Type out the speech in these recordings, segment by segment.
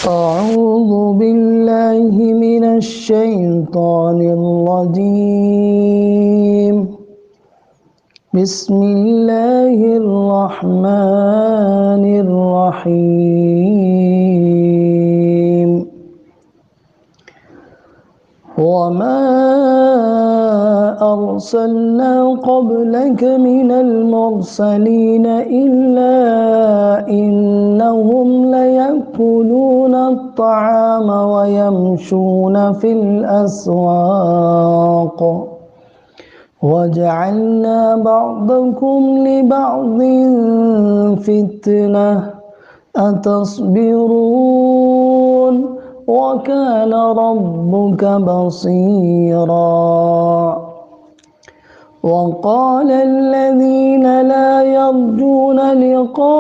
أعوذ بالله من الشيطان الرجيم. بسم الله الرحمن الرحيم. وما أرسلنا قبلك من المرسلين إلا إنهم ليأكلون الطعام ويمشون في الأسواق وجعلنا بعضكم لبعض فتنة أتصبرون وكان ربك بصيرا. وقال الذين لا يرجون لقاءنا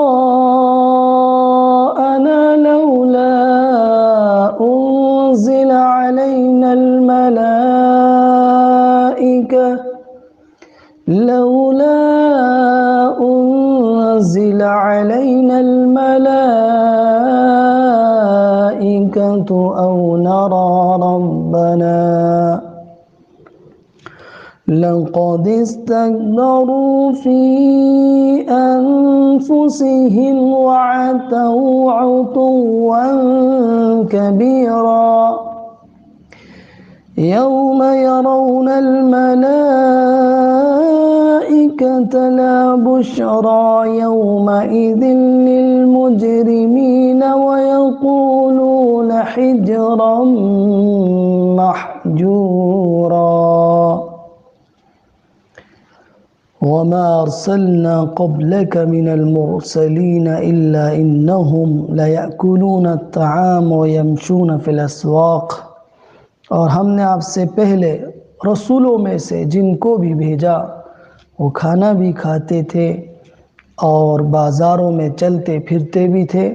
لولا أنزل علينا الملائكة أو نرى ربنا لقد استكبروا في أنفسهم وعتوا عتوا كبيرا. يوم يرون الملائكة لا بشرى يومئذ للمجرمين ويقولون حجرا محجورا. وما أرسلنا قبلك من المرسلين إلا إنهم ليأكلون الطعام ويمشون في الأسواق. اور ہم نے آپ سے پہلے رسولوں میں سے جن کو بھی بھیجا وہ کھانا بھی کھاتے تھے اور بازاروں میں چلتے پھرتے بھی تھے.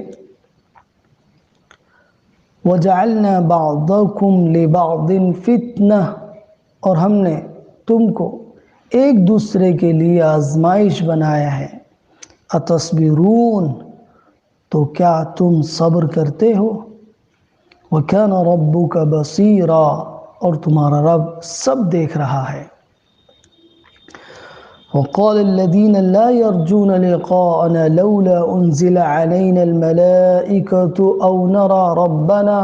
وَجَعَلْنَا بَعْضَكُمْ لِبَعْضٍ فِتْنَةً، اور ہم نے تم کو ایک دوسرے کے لیے آزمائش بنایا ہے. اتصبرون، تو کیا تم صبر کرتے ہو؟ وَكَانَ رَبُّكَ بَصِيرًا، اور تمہارا رب سب دیکھ رہا ہے. وَقَالَ الَّذِينَ لَا يَرْجُونَ لِقَاءَنَا لَوْلَا أُنزِلَ عَلَيْنَا الْمَلَائِكَةُ أَوْ نَرَى رَبَّنَا،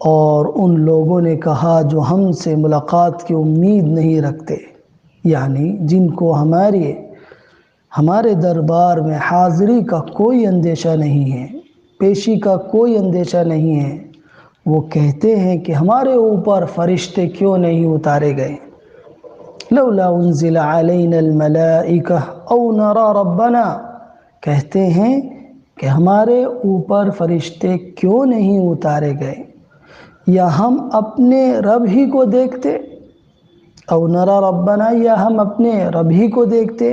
اور ان لوگوں نے کہا جو ہم سے ملاقات کی امید نہیں رکھتے، یعنی جن کو ہمارے دربار میں حاضری کا کوئی اندیشہ نہیں ہے، پیشی کا کوئی اندیشہ نہیں ہے، وہ کہتے ہیں کہ ہمارے اوپر فرشتے کیوں نہیں اتارے گئے. لولا انزل علینا الملائکہ او نرى ربنا، کہتے ہیں کہ ہمارے اوپر فرشتے کیوں نہیں اتارے گئے، یا ہم اپنے رب ہی کو دیکھتے. او نرى ربنا، یا ہم اپنے رب ہی کو دیکھتے.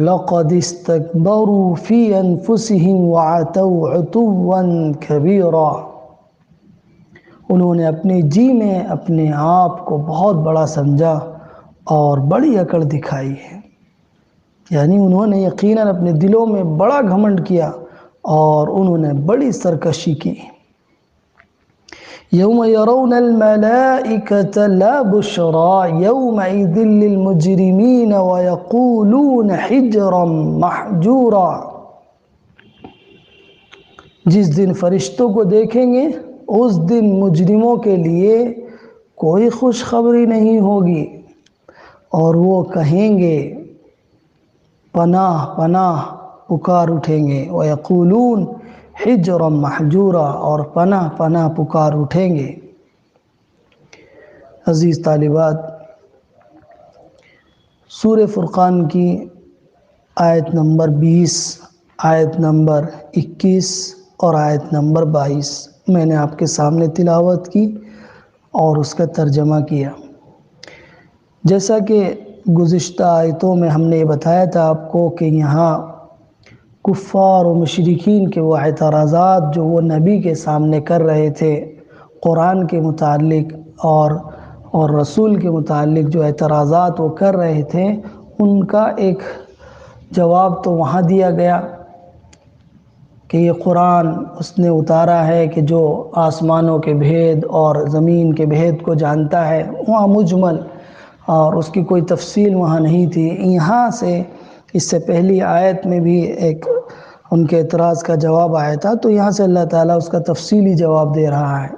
لقد استكبروا في انفسهم وعتوا عتوا كبيرا، انہوں نے اپنے جی میں اپنے آپ کو بہت بڑا سمجھا اور بڑی اکڑ دکھائی ہے، یعنی انہوں نے یقیناً اپنے دلوں میں بڑا گھمنڈ کیا اور انہوں نے بڑی سرکشی کی. یوم یرون الملائکۃ لا بشرى یومئذ للمجرمین ویقولون حجرا محجورا، جس دن فرشتوں کو دیکھیں گے اس دن مجرموں کے لیے کوئی خوشخبری نہیں ہوگی، اور وہ کہیں گے پناہ پناہ پکار اٹھیں گے. وَيَقُولُونَ حِجْرًا مَحْجُورًا، اور پناہ پناہ پکار اٹھیں گے. عزیز طالبات، سورہ فرقان کی آیت نمبر 20، آیت نمبر 21 اور آیت نمبر 22 میں نے آپ کے سامنے تلاوت کی اور اس کا ترجمہ کیا. جیسا کہ گزشتہ آیتوں میں ہم نے یہ بتایا تھا آپ کو کہ یہاں کفار و مشرکین کے وہ اعتراضات جو وہ نبی کے سامنے کر رہے تھے قرآن کے متعلق اور رسول کے متعلق جو اعتراضات وہ کر رہے تھے، ان کا ایک جواب تو وہاں دیا گیا کہ یہ قرآن اس نے اتارا ہے کہ جو آسمانوں کے بھید اور زمین کے بھید کو جانتا ہے، وہاں مجمل اور اس کی کوئی تفصیل وہاں نہیں تھی۔ یہاں سے اس سے پہلی آیت میں بھی ایک ان کے اعتراض کا جواب آیا تھا، تو یہاں سے اللہ تعالیٰ اس کا تفصیلی جواب دے رہا ہے۔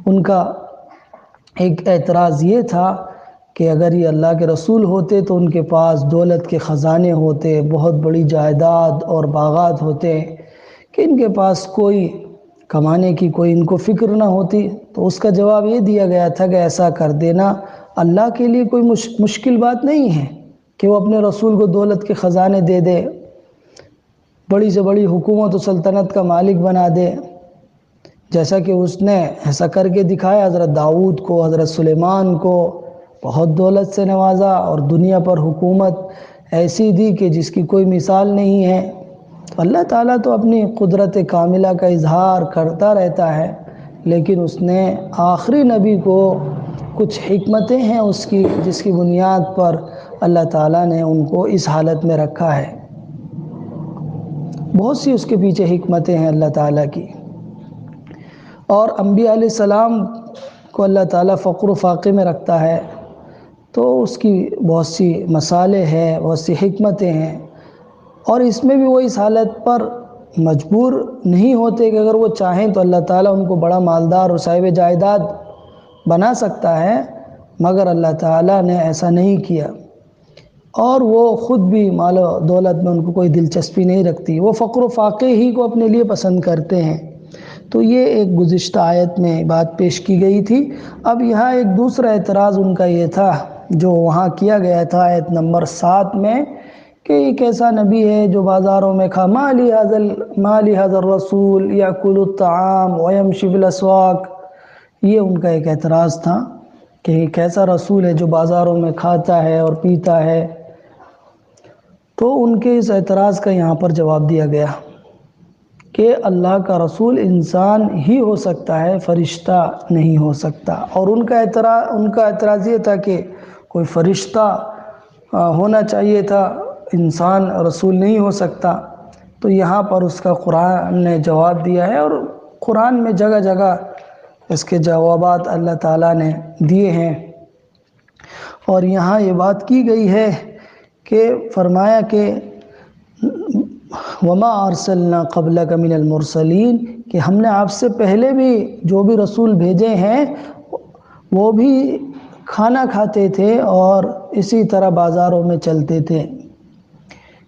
ان کا ایک اعتراض یہ تھا کہ اگر یہ اللہ کے رسول ہوتے تو ان کے پاس دولت کے خزانے ہوتے، بہت بڑی جائیداد اور باغات ہوتے، کہ ان کے پاس کوئی کمانے کی کوئی ان کو فکر نہ ہوتی۔ تو اس کا جواب یہ دیا گیا تھا کہ ایسا کر دینا اللہ کے لیے کوئی مشکل بات نہیں ہے کہ وہ اپنے رسول کو دولت کے خزانے دے دے، بڑی سے بڑی حکومت و سلطنت کا مالک بنا دے، جیسا کہ اس نے ایسا کر کے دکھایا۔ حضرت داؤد کو، حضرت سلیمان کو بہت دولت سے نوازا اور دنیا پر حکومت ایسی دی کہ جس کی کوئی مثال نہیں ہے۔ تو اللہ تعالیٰ تو اپنی قدرت کاملہ کا اظہار کرتا رہتا ہے، لیکن اس نے آخری نبی کو کچھ حکمتیں ہیں اس کی، جس کی بنیاد پر اللہ تعالیٰ نے ان کو اس حالت میں رکھا ہے۔ بہت سی اس کے پیچھے حکمتیں ہیں اللہ تعالیٰ کی۔ اور انبیاء علیہ السلام کو اللہ تعالیٰ فقر و فاقے میں رکھتا ہے، تو اس کی بہت سی مصالح ہیں، بہت سی حکمتیں ہیں، اور اس میں بھی وہ اس حالت پر مجبور نہیں ہوتے کہ اگر وہ چاہیں تو اللہ تعالیٰ ان کو بڑا مالدار اور صاحب جائیداد بنا سکتا ہے، مگر اللہ تعالیٰ نے ایسا نہیں کیا۔ اور وہ خود بھی مال و دولت میں ان کو کوئی دلچسپی نہیں رکھتی، وہ فقر و فاقے ہی کو اپنے لیے پسند کرتے ہیں۔ تو یہ ایک گزشتہ آیت میں بات پیش کی گئی تھی۔ اب یہاں ایک دوسرا اعتراض ان کا یہ تھا جو وہاں کیا گیا تھا آیت نمبر 7 میں، کہ یہ کیسا نبی ہے جو بازاروں میں مالی حضر الرسول یاکل الطعام ویمشی فی الاسواق۔ یہ ان کا ایک اعتراض تھا کہ یہ کیسا رسول ہے جو بازاروں میں کھاتا ہے اور پیتا ہے۔ تو ان کے اس اعتراض کا یہاں پر جواب دیا گیا کہ اللہ کا رسول انسان ہی ہو سکتا ہے، فرشتہ نہیں ہو سکتا۔ اور ان کا اعتراض یہ تھا کہ کوئی فرشتہ ہونا چاہیے تھا، انسان رسول نہیں ہو سکتا۔ تو یہاں پر اس کا قرآن نے جواب دیا ہے، اور قرآن میں جگہ جگہ اس کے جوابات اللہ تعالیٰ نے دیے ہیں۔ اور یہاں یہ بات کی گئی ہے کہ فرمایا کہ وما ارسلنا قبلک من المرسلین، کہ ہم نے آپ سے پہلے بھی جو بھی رسول بھیجے ہیں وہ بھی کھانا کھاتے تھے اور اسی طرح بازاروں میں چلتے تھے۔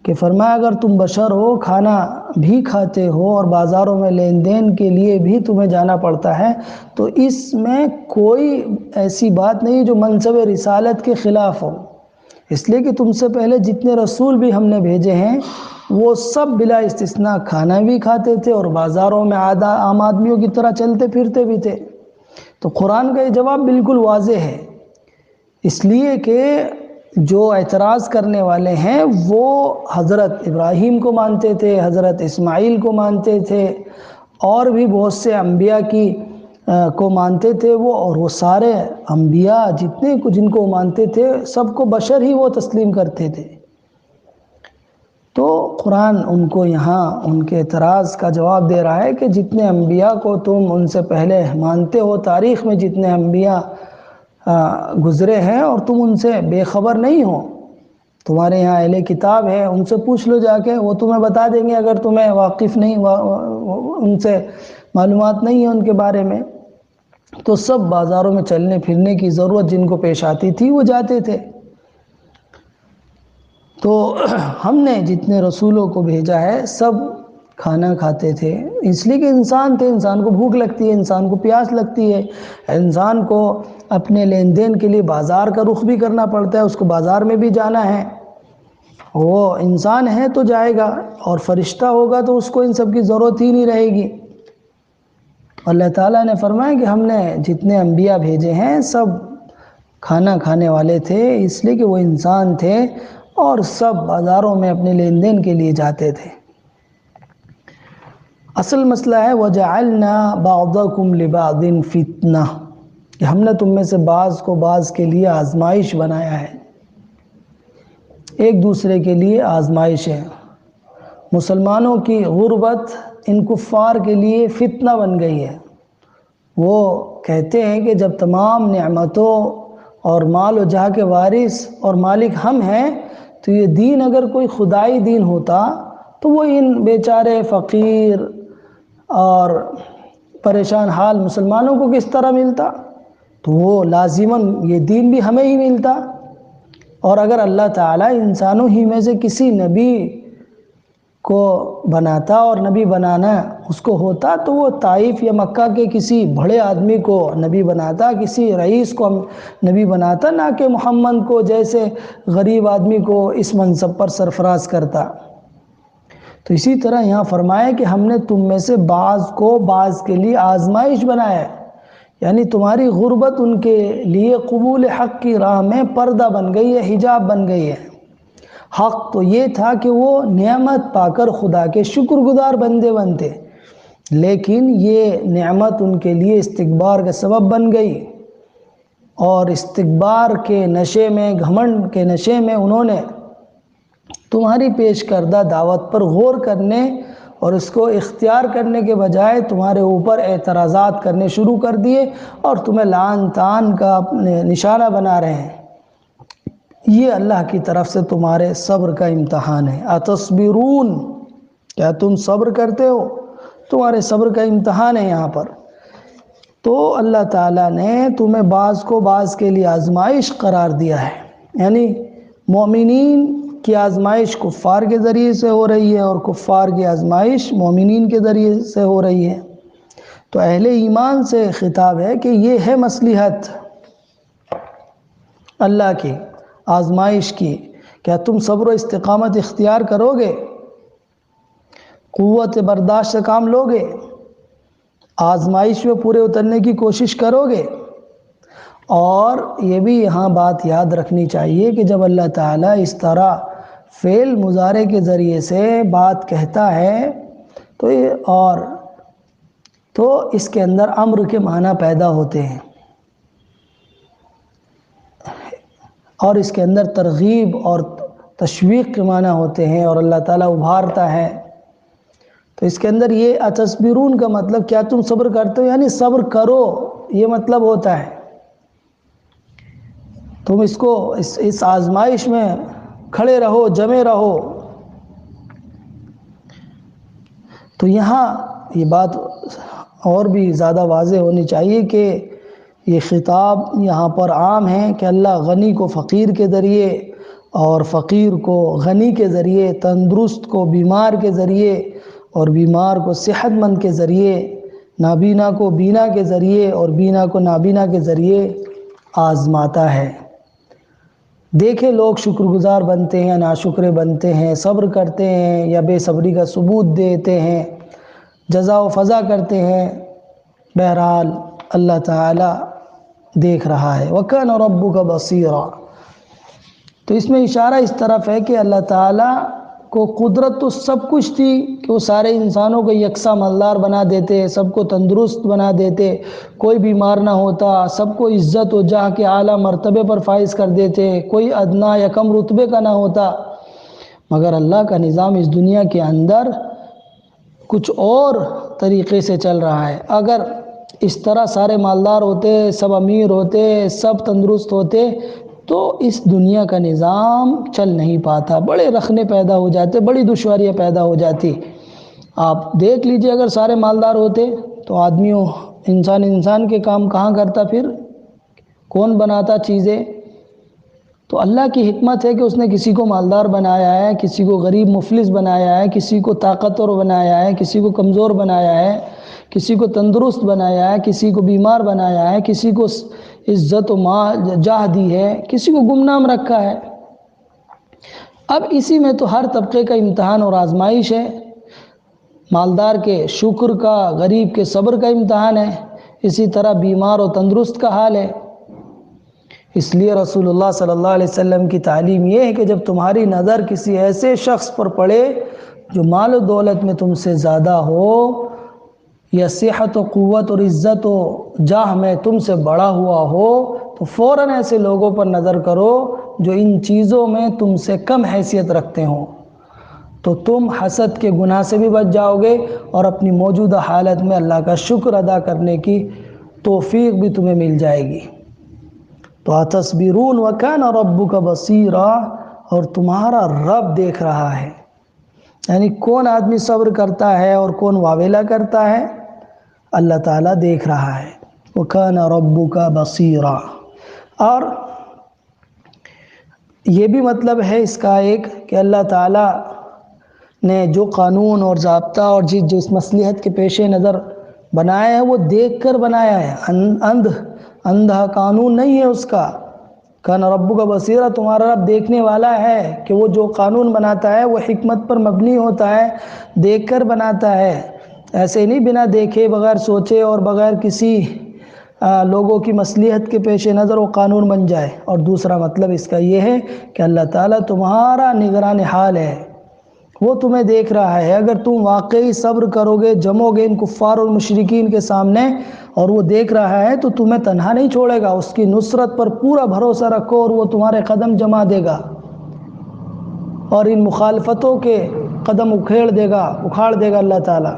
کہ فرمایا اگر تم بشر ہو، کھانا بھی کھاتے ہو اور بازاروں میں لین دین کے لیے بھی تمہیں جانا پڑتا ہے، تو اس میں کوئی ایسی بات نہیں جو منصب رسالت کے خلاف ہو، اس لیے کہ تم سے پہلے جتنے رسول بھی ہم نے بھیجے ہیں وہ سب بلا استثناء کھانا بھی کھاتے تھے اور بازاروں میں عام آدمیوں کی طرح چلتے پھرتے بھی تھے۔ تو قرآن کا یہ جواب بالکل واضح ہے، اس لیے کہ جو اعتراض کرنے والے ہیں وہ حضرت ابراہیم کو مانتے تھے، حضرت اسماعیل کو مانتے تھے، اور بھی بہت سے انبیاء کو مانتے تھے وہ، اور وہ سارے انبیاء جتنے کو جن کو مانتے تھے سب کو بشر ہی وہ تسلیم کرتے تھے۔ تو قرآن ان کو یہاں ان کے اعتراض کا جواب دے رہا ہے کہ جتنے انبیاء کو تم ان سے پہلے مانتے ہو، تاریخ میں جتنے انبیاء گزرے ہیں اور تم ان سے بے خبر نہیں ہو، تمہارے یہاں اہل کتاب ہے، ان سے پوچھ لو جا کے، وہ تمہیں بتا دیں گے اگر تمہیں واقف نہیں، ان سے معلومات نہیں ہے ان کے بارے میں۔ تو سب بازاروں میں چلنے پھرنے کی ضرورت جن کو پیش آتی تھی وہ جاتے تھے۔ تو ہم نے جتنے رسولوں کو بھیجا ہے سب کھانا کھاتے تھے، اس لیے کہ انسان تھے، انسان کو بھوک لگتی ہے، انسان کو پیاس لگتی ہے، انسان کو اپنے لین دین کے لیے بازار کا رخ بھی کرنا پڑتا ہے، اس کو بازار میں بھی جانا ہے۔ وہ انسان ہے تو جائے گا، اور فرشتہ ہوگا تو اس کو ان سب کی ضرورت ہی نہیں رہے گی۔ اللہ تعالیٰ نے فرمایا کہ ہم نے جتنے انبیاء بھیجے ہیں سب کھانا کھانے والے تھے، اس لیے کہ وہ انسان تھے اور سب بازاروں میں اپنے لین دین کے لیے جاتے تھے۔ اصل مسئلہ ہے وَجَعَلْنَا بَعْضَكُمْ لِبَعْضٍ فِتْنَةً، کہ ہم نے تم میں سے بعض کو بعض کے لیے آزمائش بنایا ہے، ایک دوسرے کے لیے آزمائش ہے۔ مسلمانوں کی غربت ان کفار کے لیے فتنہ بن گئی ہے۔ وہ کہتے ہیں کہ جب تمام نعمتوں اور مال و جاہ کے وارث اور مالک ہم ہیں تو یہ دین اگر کوئی خدائی دین ہوتا تو وہ ان بیچارے فقیر اور پریشان حال مسلمانوں کو کس طرح ملتا؟ تو وہ لازماً یہ دین بھی ہمیں ہی ملتا۔ اور اگر اللہ تعالیٰ انسانوں ہی میں سے کسی نبی کو بناتا اور نبی بنانا اس کو ہوتا تو وہ طائف یا مکہ کے کسی بڑے آدمی کو نبی بناتا، کسی رئیس کو نبی بناتا، نہ کہ محمد کو جیسے غریب آدمی کو اس منصب پر سرفراز کرتا۔ تو اسی طرح یہاں فرمایا کہ ہم نے تم میں سے بعض کو بعض کے لیے آزمائش بنایا ہے، یعنی تمہاری غربت ان کے لیے قبول حق کی راہ میں پردہ بن گئی ہے، حجاب بن گئی ہے۔ حق تو یہ تھا کہ وہ نعمت پا کر خدا کے شکر گزار بندے بنتے، لیکن یہ نعمت ان کے لیے استکبار کا سبب بن گئی، اور استکبار کے نشے میں، گھمنڈ کے نشے میں انہوں نے تمہاری پیش کردہ دعوت پر غور کرنے اور اس کو اختیار کرنے کے بجائے تمہارے اوپر اعتراضات کرنے شروع کر دیے اور تمہیں لعن طعن کا نشانہ بنا رہے ہیں۔ یہ اللہ کی طرف سے تمہارے صبر کا امتحان ہے۔ اتصبرون، کیا تم صبر کرتے ہو؟ تمہارے صبر کا امتحان ہے یہاں پر۔ تو اللہ تعالیٰ نے تمہیں بعض کو بعض کے لیے آزمائش قرار دیا ہے، یعنی مومنین کی آزمائش کفار کے ذریعے سے ہو رہی ہے اور کفار کی آزمائش مومنین کے ذریعے سے ہو رہی ہے۔ تو اہل ایمان سے خطاب ہے کہ یہ ہے مصلحت اللہ کی آزمائش کی، کیا تم صبر و استقامت اختیار کرو گے، قوت برداشت سے کام لو گے، آزمائش میں پورے اترنے کی کوشش کرو گے؟ اور یہ بھی یہاں بات یاد رکھنی چاہیے کہ جب اللہ تعالیٰ اس طرح فعل مضارع کے ذریعے سے بات کہتا ہے تو اس کے اندر امر کے معنی پیدا ہوتے ہیں، اور اس کے اندر ترغیب اور تشویق کے معنی ہوتے ہیں، اور اللہ تعالیٰ ابھارتا ہے۔ تو اس کے اندر یہ اتصبرون کا مطلب کیا تم صبر کرتے ہو، یعنی صبر کرو، یہ مطلب ہوتا ہے۔ تم اس کو اس آزمائش میں کھڑے رہو، جمے رہو۔ تو یہاں یہ بات اور بھی زیادہ واضح ہونی چاہیے کہ یہ خطاب یہاں پر عام ہے کہ اللہ غنی کو فقیر کے ذریعے اور فقیر کو غنی کے ذریعے، تندرست کو بیمار کے ذریعے اور بیمار کو صحت مند کے ذریعے، نابینا کو بینا کے ذریعے اور بینا کو نابینا کے ذریعے آزماتا ہے۔ دیکھیں لوگ شکر گزار بنتے ہیں، ناشکرے بنتے ہیں، صبر کرتے ہیں یا بے صبری کا ثبوت دیتے ہیں، جزا و فضا کرتے ہیں۔ بہرحال اللہ تعالیٰ دیکھ رہا ہے۔ وَكَانَ رَبُّكَ بَصِيرًا۔ تو اس میں اشارہ اس طرف ہے کہ اللہ تعالیٰ کو قدرت تو سب کچھ تھی کہ وہ سارے انسانوں کو یکساں مالدار بنا دیتے، سب کو تندرست بنا دیتے، کوئی بیمار نہ ہوتا، سب کو عزت و جاہ کے اعلیٰ مرتبے پر فائز کر دیتے، کوئی ادنا یا کم رتبے کا نہ ہوتا۔ مگر اللہ کا نظام اس دنیا کے اندر کچھ اور طریقے سے چل رہا ہے۔ اگر اس طرح سارے مالدار ہوتے، سب امیر ہوتے، سب تندرست ہوتے تو اس دنیا کا نظام چل نہیں پاتا، بڑے رخنے پیدا ہو جاتے، بڑی دشواریاں پیدا ہو جاتی۔ آپ دیکھ لیجئے اگر سارے مالدار ہوتے تو انسان کے کام کہاں کرتا، پھر کون بناتا چیزیں؟ تو اللہ کی حکمت ہے کہ اس نے کسی کو مالدار بنایا ہے، کسی کو غریب مفلس بنایا ہے، کسی کو طاقتور بنایا ہے، کسی کو کمزور بنایا ہے، کسی کو تندرست بنایا ہے، کسی کو بیمار بنایا ہے، کسی کو عزت و جاہ دی ہے، کسی کو گمنام رکھا ہے۔ اب اسی میں تو ہر طبقے کا امتحان اور آزمائش ہے۔ مالدار کے شکر کا، غریب کے صبر کا امتحان ہے، اسی طرح بیمار و تندرست کا حال ہے۔ اس لیے رسول اللہ صلی اللہ علیہ وسلم کی تعلیم یہ ہے کہ جب تمہاری نظر کسی ایسے شخص پر پڑے جو مال و دولت میں تم سے زیادہ ہو یا صحت و قوت اور عزت و جاہ میں تم سے بڑا ہوا ہو، تو فوراً ایسے لوگوں پر نظر کرو جو ان چیزوں میں تم سے کم حیثیت رکھتے ہوں، تو تم حسد کے گناہ سے بھی بچ جاؤ گے اور اپنی موجودہ حالت میں اللہ کا شکر ادا کرنے کی توفیق بھی تمہیں مل جائے گی۔ تو اتصبرون وکان ربک بصیرا، اور تمہارا رب دیکھ رہا ہے۔ یعنی کون آدمی صبر کرتا ہے اور کون واویلا کرتا ہے، اللہ تعالیٰ دیکھ رہا ہے۔ وکان ربک بصیرا، اور یہ بھی مطلب ہے اس کا ایک کہ اللہ تعالیٰ نے جو قانون اور ضابطہ اور جس مصلحت کے پیش نظر بنایا ہے وہ دیکھ کر بنایا ہے، اندھا قانون نہیں ہے اس کا۔ کان ربک بصیرا، تمہارا رب دیکھنے والا ہے کہ وہ جو قانون بناتا ہے وہ حکمت پر مبنی ہوتا ہے، دیکھ کر بناتا ہے، ایسے نہیں بنا دیکھے، بغیر سوچے اور بغیر کسی لوگوں کی مصلحت کے پیش نظر وہ قانون بن جائے۔ اور دوسرا مطلب اس کا یہ ہے کہ اللہ تعالیٰ تمہارا نگران حال ہے، وہ تمہیں دیکھ رہا ہے۔ اگر تم واقعی صبر کرو گے، جمو گے ان کفار اور مشرکین کے سامنے، اور وہ دیکھ رہا ہے تو تمہیں تنہا نہیں چھوڑے گا، اس کی نصرت پر پورا بھروسہ رکھو اور وہ تمہارے قدم جما دے گا اور ان مخالفتوں کے قدم اکھاڑ دے گا اللہ تعالیٰ۔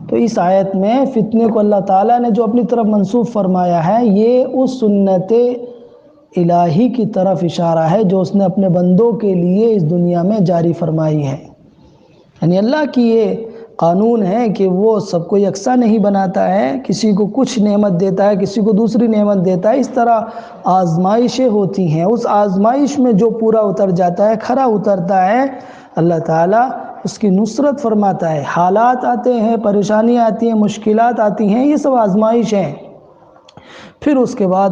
تو اس آیت میں فتنے کو اللہ تعالیٰ نے جو اپنی طرف منسوب فرمایا ہے، یہ اس سنت الہی کی طرف اشارہ ہے جو اس نے اپنے بندوں کے لیے اس دنیا میں جاری فرمائی ہے۔ یعنی اللہ کی یہ قانون ہے کہ وہ سب کو یکساں نہیں بناتا ہے، کسی کو کچھ نعمت دیتا ہے، کسی کو دوسری نعمت دیتا ہے، اس طرح آزمائشیں ہوتی ہیں۔ اس آزمائش میں جو پورا اتر جاتا ہے، کھرا اترتا ہے، اللہ تعالیٰ اس کی نصرت فرماتا ہے۔ حالات آتے ہیں، پریشانیاں آتی ہیں، مشکلات آتی ہیں، یہ سب آزمائش ہیں۔ پھر اس کے بعد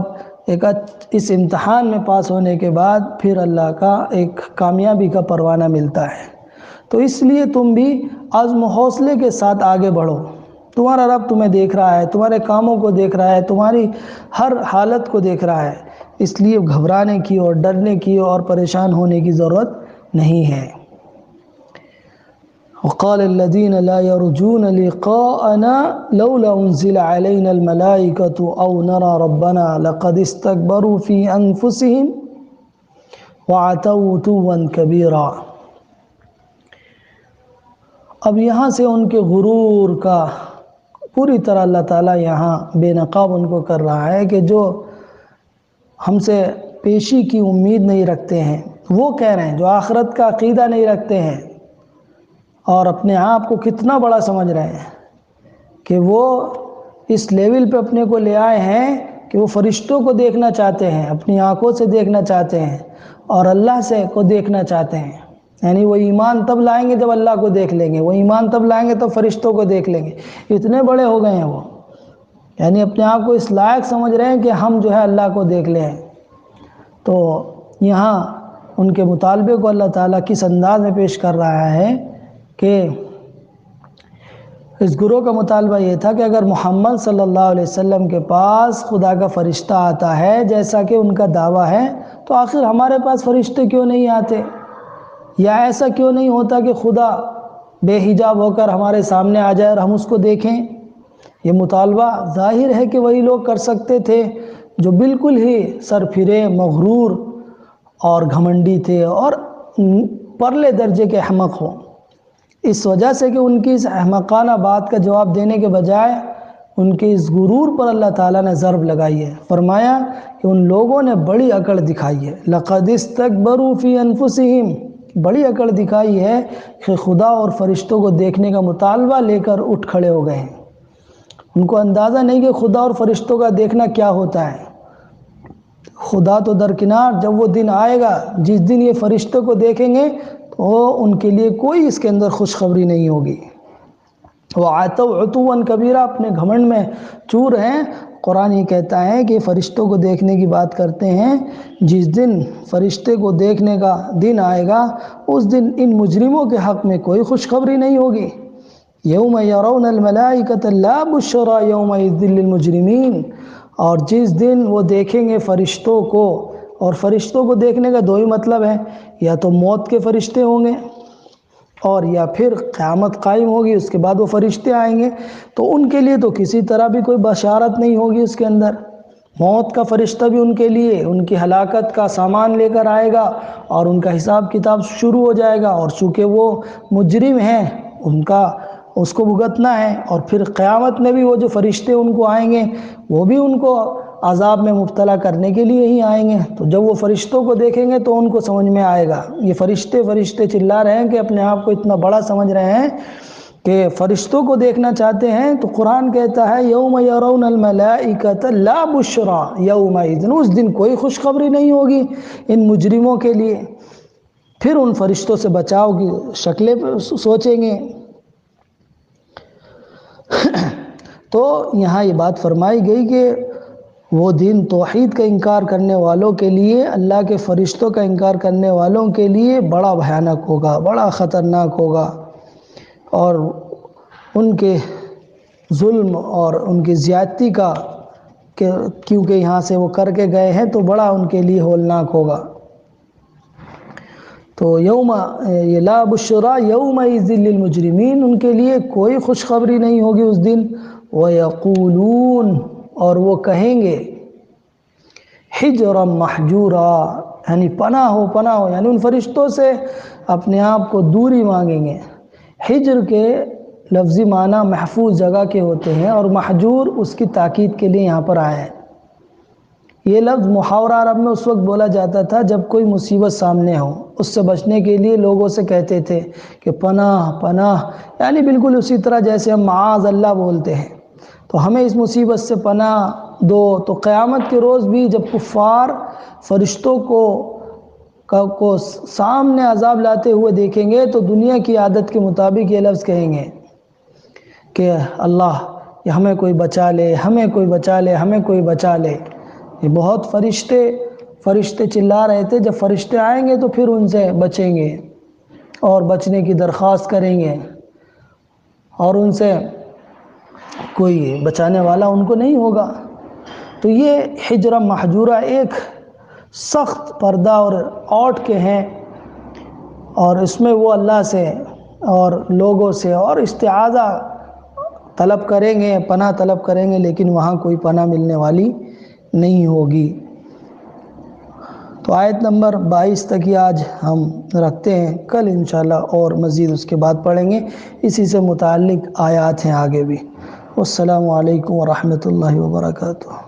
اس امتحان میں پاس ہونے کے بعد پھر اللہ کا ایک کامیابی کا پروانہ ملتا ہے۔ تو اس لیے تم بھی عزم و حوصلے کے ساتھ آگے بڑھو۔ تمہارا رب تمہیں دیکھ رہا ہے، تمہارے کاموں کو دیکھ رہا ہے، تمہاری ہر حالت کو دیکھ رہا ہے، اس لیے گھبرانے کی اور ڈرنے کی اور پریشان ہونے کی ضرورت نہیں ہے۔ وقال الذين لا يرجون لقاءنا لولا انزل علينا الملائكة او نرى ربنا لقد استكبروا في انفسهم وعتوا عتوا كبيرا۔ اب یہاں سے ان کے غرور کا پوری طرح اللہ تعالیٰ یہاں بے نقاب ان کو کر رہا ہے کہ جو ہم سے پیشی کی امید نہیں رکھتے ہیں، وہ کہہ رہے ہیں، جو آخرت کا عقیدہ نہیں رکھتے ہیں اور اپنے آپ کو کتنا بڑا سمجھ رہے ہیں کہ وہ اس لیول پہ اپنے کو لے آئے ہیں کہ وہ فرشتوں کو دیکھنا چاہتے ہیں، اپنی آنکھوں سے دیکھنا چاہتے ہیں اور اللہ کو دیکھنا چاہتے ہیں۔ یعنی وہ ایمان تب لائیں گے جب اللہ کو دیکھ لیں گے، وہ ایمان تب لائیں گے تب فرشتوں کو دیکھ لیں گے۔ اتنے بڑے ہو گئے ہیں وہ، یعنی اپنے آپ کو اس لائق سمجھ رہے ہیں کہ ہم جو ہے اللہ کو دیکھ لیں۔ تو یہاں ان کے مطالبے کو اللہ تعالیٰ کس انداز میں پیش کر رہا ہے کہ اس گروہ کا مطالبہ یہ تھا کہ اگر محمد صلی اللہ علیہ وسلم کے پاس خدا کا فرشتہ آتا ہے جیسا کہ ان کا دعویٰ ہے، تو آخر ہمارے پاس فرشتے کیوں نہیں آتے؟ یا ایسا کیوں نہیں ہوتا کہ خدا بے حجاب ہو کر ہمارے سامنے آ جائے اور ہم اس کو دیکھیں؟ یہ مطالبہ ظاہر ہے کہ وہی لوگ کر سکتے تھے جو بالکل ہی سرفرے، مغرور اور گھمنڈی تھے اور پرلے درجے کے احمق ہوں۔ اس وجہ سے کہ ان کی اس احمقانہ بات کا جواب دینے کے بجائے ان کے اس غرور پر اللہ تعالیٰ نے ضرب لگائی ہے۔ فرمایا کہ ان لوگوں نے بڑی عقل دکھائی ہے، لقد استکبروا فی انفسہم، بڑی عقل دکھائی ہے کہ خدا اور فرشتوں کو دیکھنے کا مطالبہ لے کر اٹھ کھڑے ہو گئے ہیں۔ ان کو اندازہ نہیں کہ خدا اور فرشتوں کا دیکھنا کیا ہوتا ہے۔ خدا تو درکنار، جب وہ دن آئے گا جس دن یہ فرشتوں کو دیکھیں گے تو ان کے لیے کوئی اس کے اندر خوشخبری نہیں ہوگی۔ وَعَتَوْا عُتُوًّا كَبِيرًا، اپنے گھمنڈ میں چور ہیں۔ قرآن یہ کہتا ہے کہ فرشتوں کو دیکھنے کی بات کرتے ہیں، جس دن فرشتے کو دیکھنے کا دن آئے گا اس دن ان مجرموں کے حق میں کوئی خوشخبری نہیں ہوگی۔ یوم یرون الملائکۃ لا بشری یومئذ للمجرمین، اور جس دن وہ دیکھیں گے فرشتوں کو، اور فرشتوں کو دیکھنے کا دو ہی مطلب ہے، یا تو موت کے فرشتے ہوں گے اور یا پھر قیامت قائم ہوگی، اس کے بعد وہ فرشتے آئیں گے، تو ان کے لیے تو کسی طرح بھی کوئی بشارت نہیں ہوگی اس کے اندر۔ موت کا فرشتہ بھی ان کے لیے ان کی ہلاکت کا سامان لے کر آئے گا اور ان کا حساب کتاب شروع ہو جائے گا، اور چونکہ وہ مجرم ہیں ان کا اس کو بھگتنا ہے، اور پھر قیامت میں بھی وہ جو فرشتے ان کو آئیں گے وہ بھی ان کو عذاب میں مبتلا کرنے کے لیے ہی آئیں گے۔ تو جب وہ فرشتوں کو دیکھیں گے تو ان کو سمجھ میں آئے گا، یہ فرشتے فرشتے چلا رہے ہیں کہ اپنے آپ کو اتنا بڑا سمجھ رہے ہیں کہ فرشتوں کو دیکھنا چاہتے ہیں، تو قرآن کہتا ہے یوم یرون الملائکۃ لا بشری یومئذ، اس دن کوئی خوشخبری نہیں ہوگی ان مجرموں کے لیے۔ پھر ان فرشتوں سے بچاؤ کی شکلیں سوچیں گے۔ تو یہاں یہ بات فرمائی گئی کہ وہ دن توحید کا انکار کرنے والوں کے لیے، اللہ کے فرشتوں کا انکار کرنے والوں کے لیے بڑا بھیانک ہوگا، بڑا خطرناک ہوگا، اور ان کے ظلم اور ان کی زیادتی کا کیونکہ یہاں سے وہ کر کے گئے ہیں تو بڑا ان کے لیے ہولناک ہوگا۔ تو یہ لا بشرا یومئذ للمجرمین، ان کے لیے کوئی خوشخبری نہیں ہوگی اس دن۔ وَيَقُولُونَ، اور وہ کہیں گے حجرا محجورا، یعنی پناہ ہو پناہ ہو، یعنی ان فرشتوں سے اپنے آپ کو دوری مانگیں گے۔ حجر کے لفظی معنی محفوظ جگہ کے ہوتے ہیں، اور محجور اس کی تاکید کے لیے یہاں پر آیا ہے۔ یہ لفظ محاورہ عرب میں اس وقت بولا جاتا تھا جب کوئی مصیبت سامنے ہو، اس سے بچنے کے لیے لوگوں سے کہتے تھے کہ پناہ پناہ، یعنی بالکل اسی طرح جیسے ہم معاذ اللہ بولتے ہیں، تو ہمیں اس مصیبت سے پناہ دو۔ تو قیامت کے روز بھی جب کفار فرشتوں کو سامنے عذاب لاتے ہوئے دیکھیں گے تو دنیا کی عادت کے مطابق یہ لفظ کہیں گے کہ اللہ ہمیں کوئی بچا لے، ہمیں کوئی بچا لے، ہمیں کوئی بچا لے۔ یہ بہت فرشتے چلا رہے تھے، جب فرشتے آئیں گے تو پھر ان سے بچیں گے اور بچنے کی درخواست کریں گے، اور ان سے کوئی بچانے والا ان کو نہیں ہوگا۔ تو یہ حجرہ محجورہ ایک سخت پردہ اور اوٹ کے ہیں، اور اس میں وہ اللہ سے اور لوگوں سے اور استعاذہ طلب کریں گے، پناہ طلب کریں گے، لیکن وہاں کوئی پناہ ملنے والی نہیں ہوگی۔ تو آیت نمبر 22 تک ہی آج ہم رکھتے ہیں، کل انشاءاللہ اور مزید اس کے بعد پڑھیں گے، اسی سے متعلق آیات ہیں آگے بھی۔ والسلام علیکم ورحمۃ اللہ وبرکاتہ۔